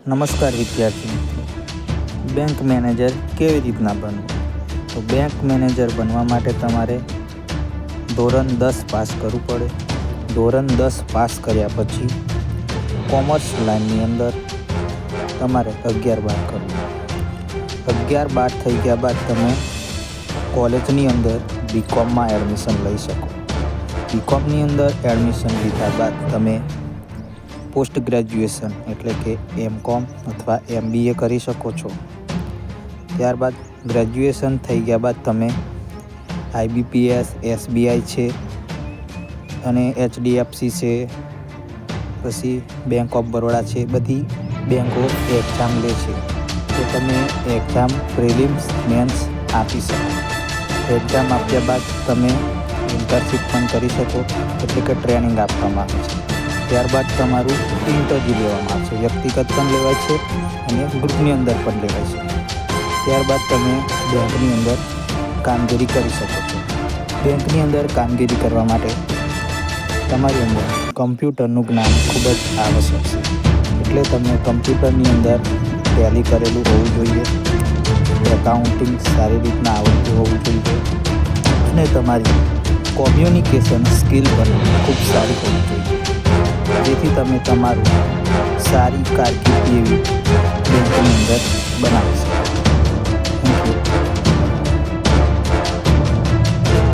નમસ્કાર વિદ્યાર્થી મિત્રો, બેંક મેનેજર કેવી રીતના બનવું? તો બેંક મેનેજર બનવા માટે તમારે ધોરણ 10 પાસ કરવું પડે. ધોરણ 10 પાસ કર્યા પછી કોમર્સ લાઇનની અંદર તમારે 11-12 કરવું. 11-12 થઈ ગયા બાદ તમે કોલેજની અંદર બીકોમમાં એડમિશન લઈ શકો. બીકોમની અંદર એડમિશન લીધા બાદ તમે પોસ્ટ ગ્રેજ્યુએશન એટલે કે એમકોમ અથવા MBA કરી શકો છો. ત્યારબાદ ગ્રેજ્યુએશન થઈ ગયા બાદ તમે IBPS, SBI છે અને HDFC છે, પછી બેંક ઓફ બરોડા છે, બધી બેંકો એક્ઝામ લે છે. તો તમે એક્ઝામ પ્રિલિમ્સ મેન્સ આપી શકો. એક્ઝામ આપ્યા બાદ તમે ઇન્ટર્નશીપ પણ કરી શકો, એટલે કે ટ્રેનિંગ આપવામાં આવે છે. ત્યારબાદ તમારું ઇન્ટરવ્યૂ લેવામાં આવશે. વ્યક્તિગત પણ લેવાય છે અને ગ્રુપની અંદર પણ લેવાય છે. ત્યારબાદ તમે બેંકની અંદર કામગીરી કરી શકો છો. બેંકની અંદર કામગીરી કરવા માટે તમારી અંદર કમ્પ્યુટરનું જ્ઞાન ખૂબ જ આવશ્યક છે. એટલે તમે કમ્પ્યુટરની અંદર ટેલી કરેલું હોવું જોઈએ, એકાઉન્ટિંગ સારી રીતના આવડતું હોવું જોઈએ અને તમારી કોમ્યુનિકેશન સ્કિલ પણ ખૂબ સારી હોવી જોઈએ, જેથી તમે તમારું સારી કારકિર્દી એવી બેંકની અંદર બનાવી શકો. Thank you.